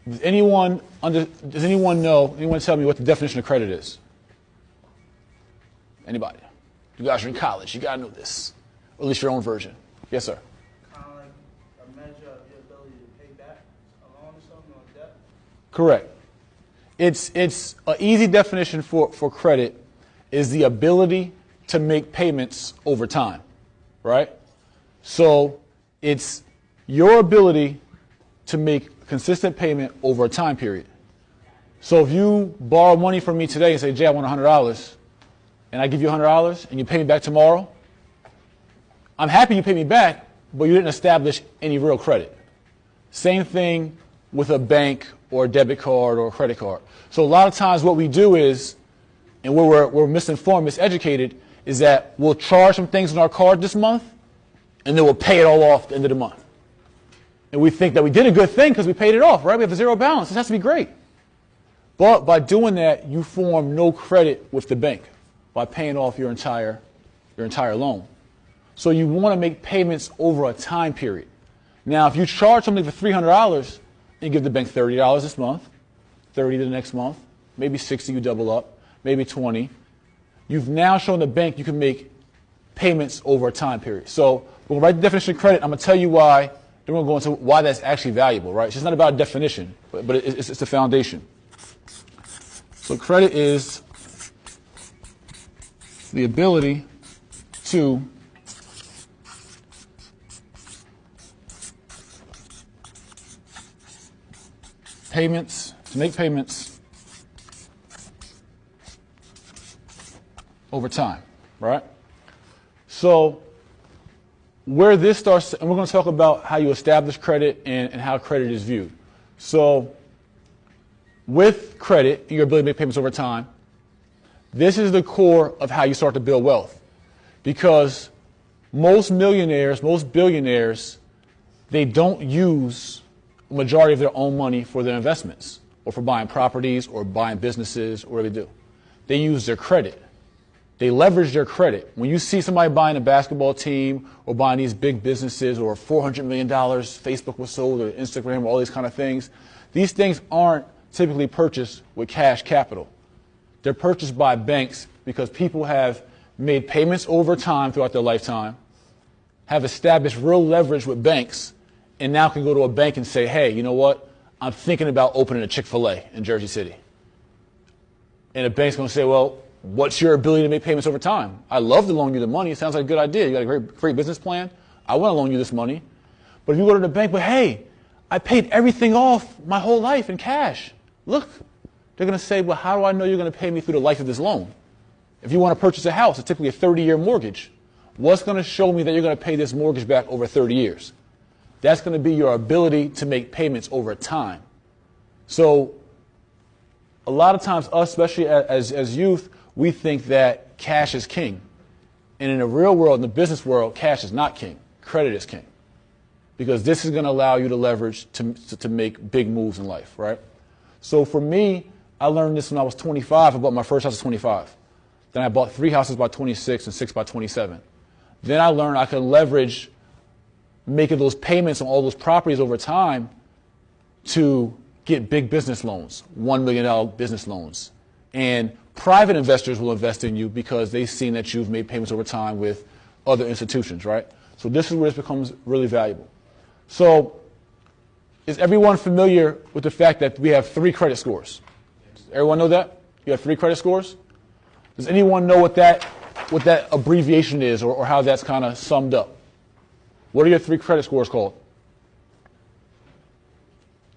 Does anyone know, anyone tell me what the definition of credit is? Anybody? You guys are in college, you gotta know this. Or at least your own version. Yes, sir? Kind of like a measure of your ability to pay back a loan or something, or debt? Correct. It's an easy definition for credit is the ability to make payments over time, right? So it's your ability to make consistent payment over a time period. So if you borrow money from me today and say, Jay, I want $100, and I give you $100 and you pay me back tomorrow, I'm happy you paid me back, but you didn't establish any real credit. Same thing with a bank or a debit card or a credit card. So a lot of times what we do is, and where we're misinformed, miseducated, is that we'll charge some things on our card this month, and then we'll pay it all off at the end of the month. And we think that we did a good thing because we paid it off, right? We have a zero balance. This has to be great. But by doing that, you form no credit with the bank by paying off your entire loan. So you want to make payments over a time period. Now, if you charge something for $300 and give the bank $30 this month, $30 the next month, maybe $60 you double up, maybe $20, you've now shown the bank you can make payments over a time period. So we'll write the definition of credit. I'm going to tell you why. Then we're going to go into why that's actually valuable, right? It's just not about a definition, but it's the foundation. So credit is the ability to make payments over time, right? So where this starts, and we're going to talk about how you establish credit and how credit is viewed. So with credit, your ability to make payments over time, this is the core of how you start to build wealth. Because most millionaires, most billionaires, they don't use a majority of their own money for their investments or for buying properties or buying businesses or whatever they do. They use their credit. They leverage their credit. When you see somebody buying a basketball team or buying these big businesses or $400 million, Facebook was sold, or Instagram, or all these kind of things, these things aren't typically purchased with cash capital. They're purchased by banks because people have made payments over time throughout their lifetime, have established real leverage with banks, and now can go to a bank and say, hey, you know what? I'm thinking about opening a Chick-fil-A in Jersey City. And the bank's going to say, well, what's your ability to make payments over time? I love to loan you the money. It sounds like a good idea. You got a great business plan. I want to loan you this money. But if you go to the bank, but hey, I paid everything off my whole life in cash. Look, they're going to say, well, how do I know you're going to pay me through the life of this loan? If you want to purchase a house, it's typically a 30-year mortgage. What's going to show me that you're going to pay this mortgage back over 30 years? That's going to be your ability to make payments over time. So a lot of times, us, especially as youth, we think that cash is king. And in the real world, in the business world, cash is not king. Credit is king. Because this is going to allow you to leverage to make big moves in life, right? So for me, I learned this when I was 25. I bought my first house at 25. Then I bought 3 houses by 26 and 6 by 27. Then I learned I could leverage making those payments on all those properties over time to get big business loans, $1 million business loans. And private investors will invest in you because they've seen that you've made payments over time with other institutions, right? So this is where this becomes really valuable. So is everyone familiar with the fact that we have 3 credit scores? Does everyone know that? You have 3 credit scores? Does anyone know what that abbreviation is or how that's kind of summed up? What are your 3 credit scores called?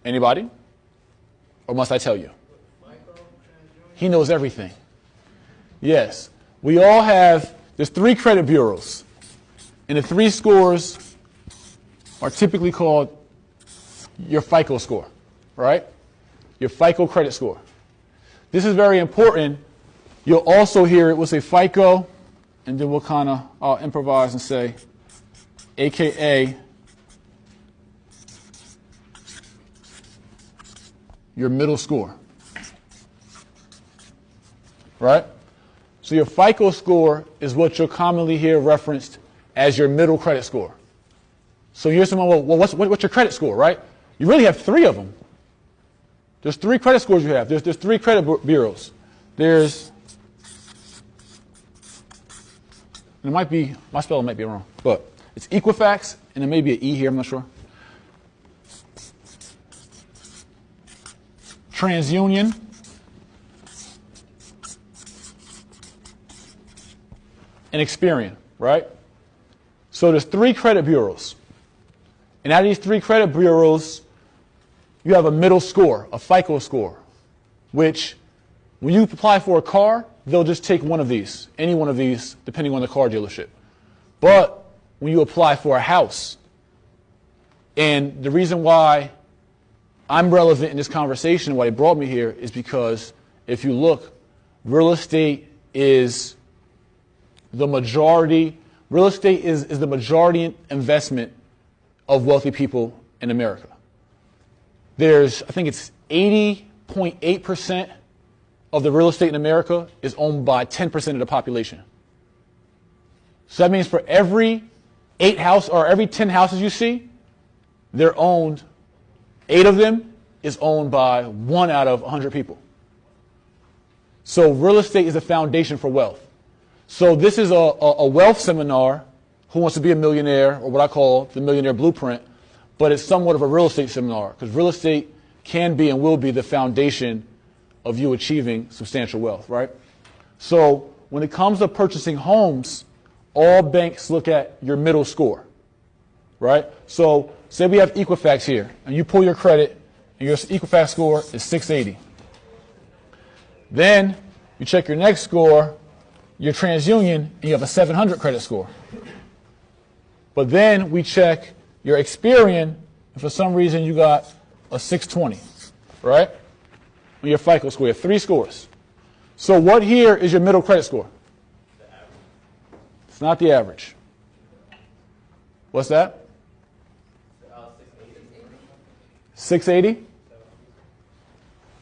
Anybody? Or must I tell you? He knows everything. Yes. We all have, there's 3 credit bureaus. And the 3 scores are typically called your FICO score, right? Your FICO credit score. This is very important. You'll also hear it, we'll say FICO, and then we'll kind of improvise and say, AKA, your middle score, right? So your FICO score is what you'll commonly hear referenced as your middle credit score. So here's someone, well, what's your credit score, right? You really have 3 of them. There's 3 credit scores you have. There's 3 credit bureaus. There's, it might be, my spelling might be wrong, but it's Equifax, and there may be an E here, I'm not sure. TransUnion, and Experian, right? So there's 3 credit bureaus. And out of these 3 credit bureaus, you have a middle score, a FICO score, which when you apply for a car, they'll just take one of these, any one of these, depending on the car dealership. But when you apply for a house, and the reason why I'm relevant in this conversation, why it brought me here, is because if you look, real estate is the majority investment of wealthy people in America. There's, I think it's 80.8% of the real estate in America is owned by 10% of the population. So that means for every 10 houses you see, they're owned, 8 of them is owned by 1 out of 100 people. So real estate is the foundation for wealth. So this is a wealth seminar, Who Wants to Be a Millionaire, or what I call the Millionaire Blueprint, but it's somewhat of a real estate seminar, because real estate can be and will be the foundation of you achieving substantial wealth, right? So when it comes to purchasing homes, all banks look at your middle score, right? So say we have Equifax here, and you pull your credit, and your Equifax score is 680. Then you check your next score, your TransUnion, and you have a 700 credit score. But then we check your Experian, and for some reason you got a 620, right? On your FICO score, you have 3 scores. So what here is your middle credit score? It's not the average. What's that? 680?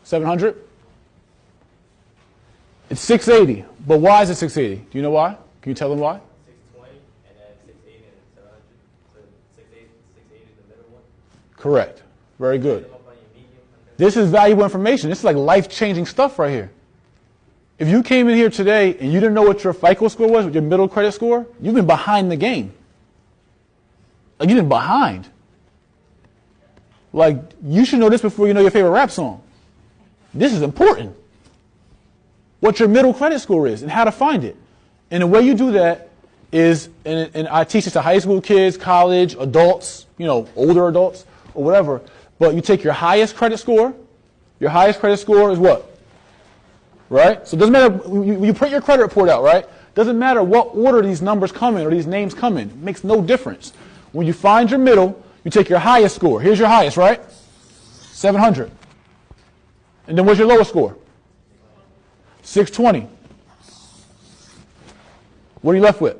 700? It's 680. But why is it 680? Do you know why? Can you tell them why? 620 and then 680 and 700. So 680 is the middle one? Correct. Very good. This is valuable information. This is like life-changing stuff right here. If you came in here today and you didn't know what your FICO score was, what your middle credit score, you've been behind the game. Like, you've been behind. Like, you should know this before you know your favorite rap song. This is important. What your middle credit score is and how to find it. And the way you do that is, and I teach this to high school kids, college, adults, older adults, or whatever. But you take your highest credit score. Your highest credit score is what? Right? So it doesn't matter, you print your credit report out, right? Doesn't matter what order these numbers come in or these names come in. It makes no difference. When you find your middle, you take your highest score. Here's your highest, right? 700. And then what's your lowest score? 620. What are you left with?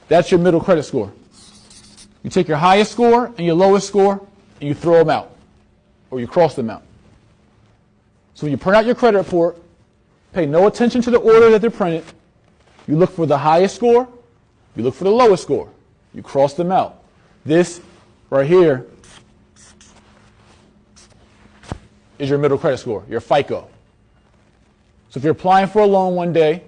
That's your middle credit score. You take your highest score and your lowest score, and you throw them out, or you cross them out. So when you print out your credit report, pay no attention to the order that they're printed. You look for the highest score, you look for the lowest score. You cross them out. This right here is your middle credit score, your FICO. So if you're applying for a loan one day,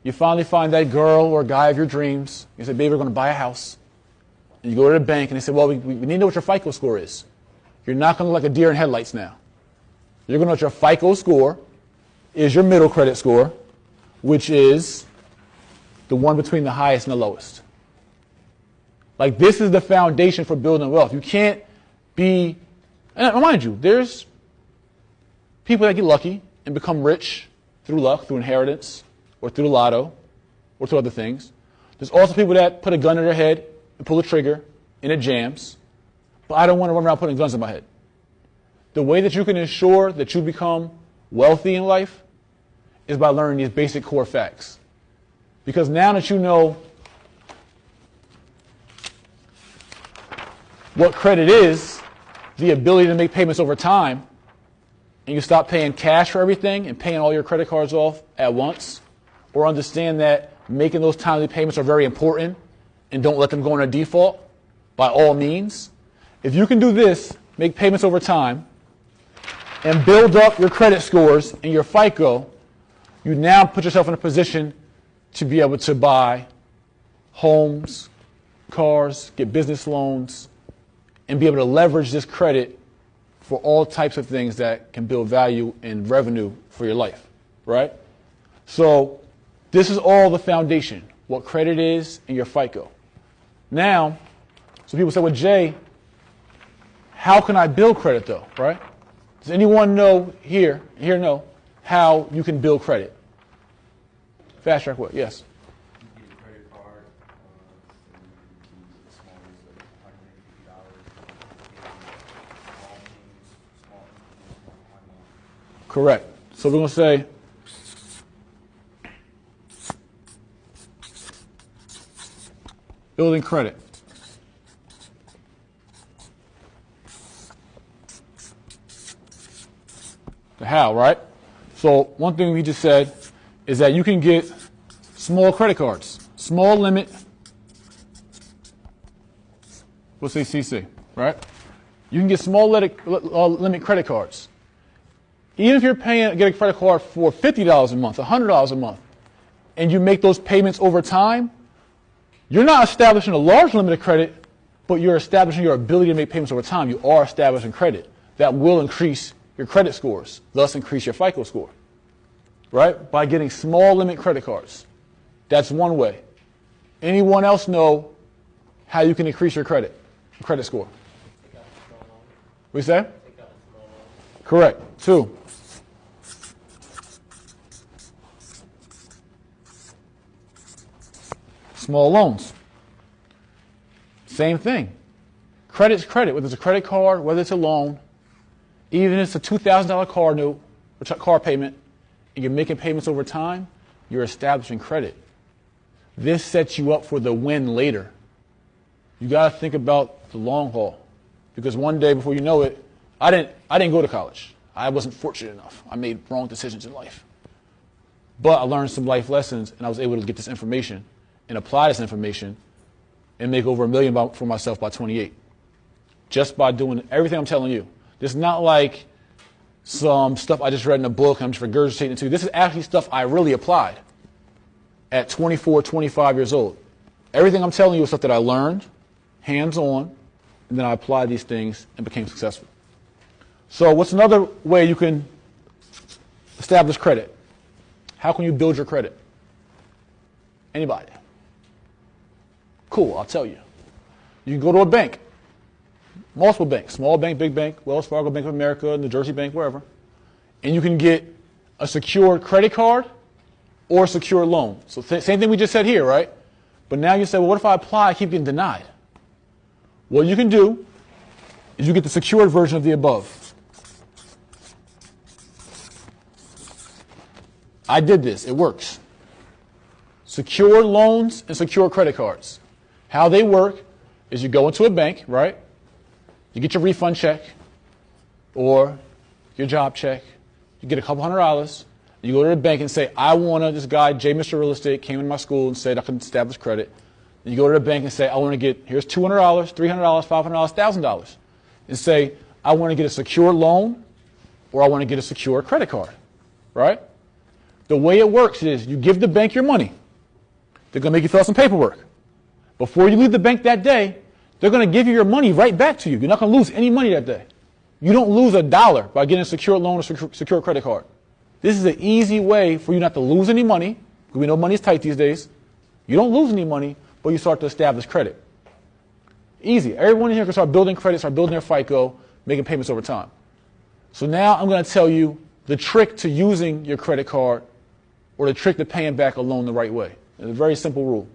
you finally find that girl or guy of your dreams. You say, baby, we're going to buy a house. And you go to the bank and they say, well, we need to know what your FICO score is. You're not going to look like a deer in headlights now. You're going to know what your FICO score is, your middle credit score, which is the one between the highest and the lowest. Like, this is the foundation for building wealth. You can't be, and mind you, there's people that get lucky and become rich through luck, through inheritance, or through the lotto, or through other things. There's also people that put a gun in their head and pull a trigger, and it jams. But I don't want to run around putting guns in my head. The way that you can ensure that you become wealthy in life is by learning these basic core facts. Because now that you know what credit is, the ability to make payments over time, and you stop paying cash for everything and paying all your credit cards off at once, or understand that making those timely payments are very important and don't let them go into default by all means. If you can do this, make payments over time, and build up your credit scores and your FICO, you now put yourself in a position to be able to buy homes, cars, get business loans, and be able to leverage this credit for all types of things that can build value and revenue for your life, right? So this is all the foundation, what credit is and your FICO. Now, so people say, well, Jay, how can I build credit though, right? Does anyone know know how you can build credit? Fast track what? Yes. You get a credit card, so you can use as small as $150, small increments, Correct. So we're going to say building credit. The how, right? So one thing we just said is that you can get small credit cards, small limit, we'll say CC, right? You can get small limit credit cards. Even if you're get a credit card for $50 a month, $100 a month, and you make those payments over time, you're not establishing a large limit of credit, but you're establishing your ability to make payments over time. You are establishing credit. That will increase your credit scores, thus increase your FICO score, right? By getting small limit credit cards. That's one way. Anyone else know how you can increase your credit score? What you say? Correct. 2. Small loans. Same thing. Credit's credit, whether it's a credit card, whether it's a loan, even if it's a $2,000 car note, or car payment, and you're making payments over time, you're establishing credit. This sets you up for the win later. You got to think about the long haul, because one day before you know it, I didn't go to college. I wasn't fortunate enough. I made wrong decisions in life. But I learned some life lessons, and I was able to get this information and apply this information and make over $1 million for myself by 28, just by doing everything I'm telling you. This is not like some stuff I just read in a book and I'm just regurgitating it to you. This is actually stuff I really applied at 24, 25 years old. Everything I'm telling you is stuff that I learned, hands-on, and then I applied these things and became successful. So what's another way you can establish credit? How can you build your credit? Anybody? Cool, I'll tell you. You can go to a bank. Multiple banks, small bank, big bank, Wells Fargo, Bank of America, New Jersey Bank, wherever. And you can get a secured credit card or a secured loan. So same thing we just said here, right? But now you say, well, what if I apply, I keep getting denied? What you can do is you get the secured version of the above. I did this, it works. Secured loans and secured credit cards. How they work is you go into a bank, right? You get your refund check or your job check. You get a couple $100. You go to the bank and say, I want to, this guy, J. Mr. Real Estate, came in my school and said I can establish credit. And you go to the bank and say, I want to get, here's $200, $300, $500, $1,000. And say, I want to get a secure loan or I want to get a secure credit card, right? The way it works is you give the bank your money. They're going to make you fill out some paperwork. Before you leave the bank that day, they're going to give you your money right back to you. You're not going to lose any money that day. You don't lose $1 by getting a secure loan or secure credit card. This is an easy way for you not to lose any money, because we know money is tight these days. You don't lose any money, but you start to establish credit. Easy. Everyone in here can start building credit, start building their FICO, making payments over time. So now I'm going to tell you the trick to using your credit card or the trick to paying back a loan the right way. It's a very simple rule.